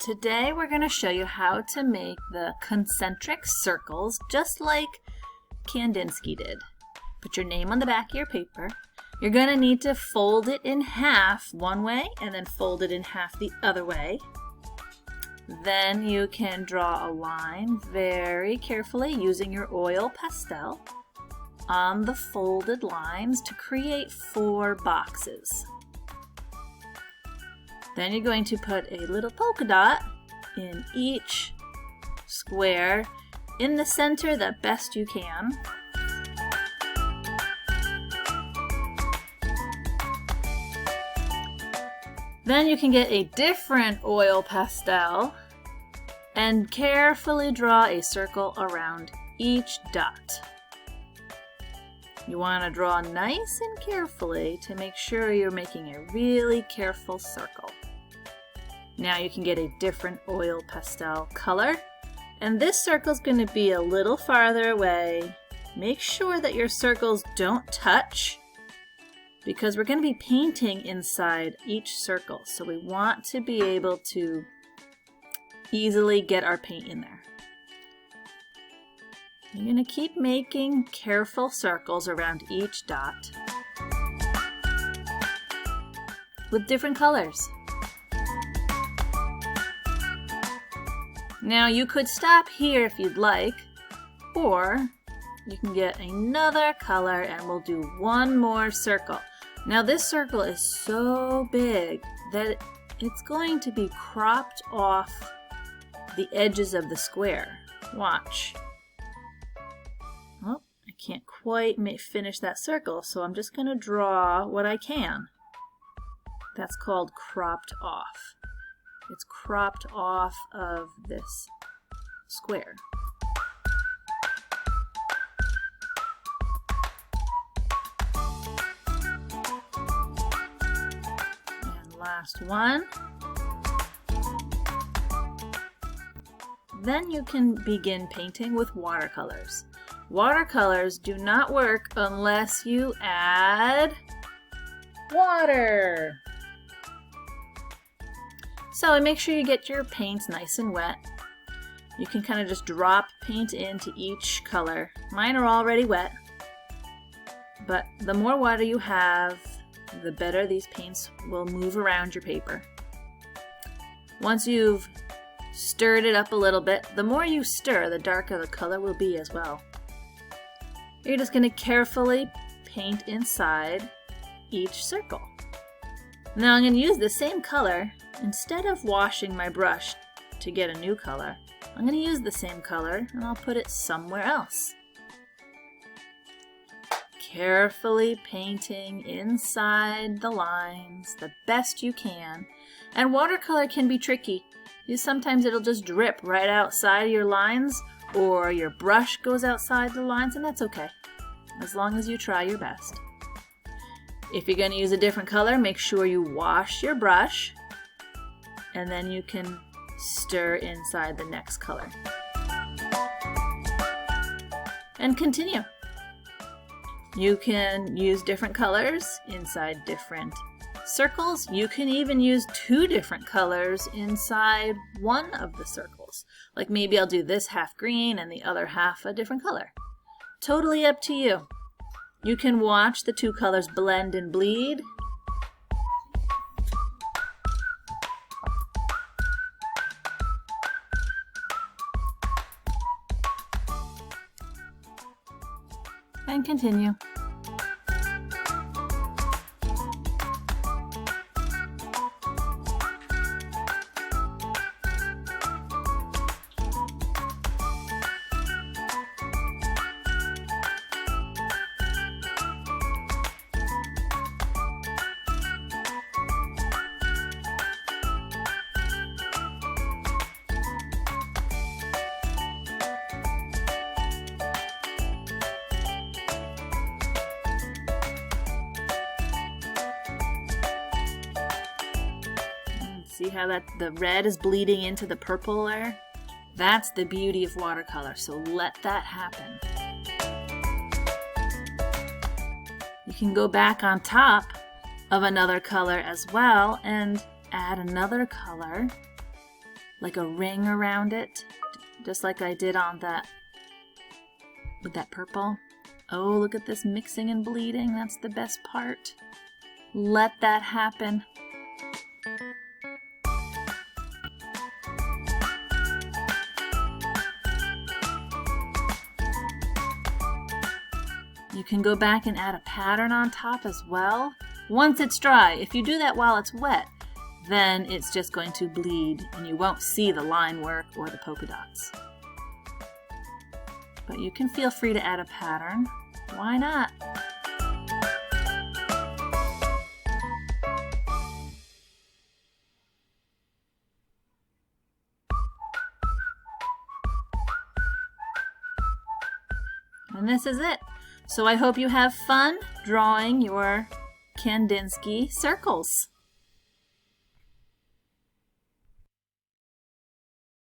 Today we're going to show you how to make the concentric circles just like Kandinsky did. Put your name on the back of your paper. You're going to need to fold it in half one way and then fold it in half the other way. Then you can draw a line very carefully using your oil pastel on the folded lines to create 4 boxes. Then you're going to put a little polka dot in each square in the center the best you can. Then you can get a different oil pastel and carefully draw a circle around each dot. You want to draw nice and carefully to make sure you're making a really careful circle. Now you can get a different oil pastel color, and this circle is going to be a little farther away. Make sure that your circles don't touch because we're going to be painting inside each circle, so we want to be able to easily get our paint in there. You're going to keep making careful circles around each dot with different colors. Now you could stop here if you'd like, or you can get another color and we'll do one more circle. Now this circle is so big that it's going to be cropped off the edges of the square. Watch. Oh, I can't quite finish that circle, so I'm just going to draw what I can. That's called cropped off. It's cropped off of this square. And last one. Then you can begin painting with watercolors. Watercolors do not work unless you add water. So make sure you get your paints nice and wet. You can kind of just drop paint into each color. Mine are already wet, but the more water you have, the better these paints will move around your paper. Once you've stirred it up a little bit, the more you stir, the darker the color will be as well. You're just going to carefully paint inside each circle. Now I'm going to use the same color. Instead of washing my brush to get a new color, I'm going to use the same color and I'll put it somewhere else. Carefully painting inside the lines the best you can. And watercolor can be tricky. Sometimes it'll just drip right outside of your lines, or your brush goes outside the lines, and that's okay, as long as you try your best. If you're going to use a different color, make sure you wash your brush, and then you can stir inside the next color. And continue. You can use different colors inside different circles. You can even use 2 different colors inside one of the circles. Like maybe I'll do this half green and the other half a different color. Totally up to you. You can watch the 2 colors blend and bleed. And continue. See how the red is bleeding into the purple there? That's the beauty of watercolor, so let that happen. You can go back on top of another color as well and add another color like a ring around it, just like I did on that, with that purple. Oh, look at this mixing and bleeding. That's the best part. Let that happen. You can go back and add a pattern on top as well. Once it's dry, if you do that while it's wet, then it's just going to bleed and you won't see the line work or the polka dots. But you can feel free to add a pattern. Why not? And this is it. So I hope you have fun drawing your Kandinsky circles.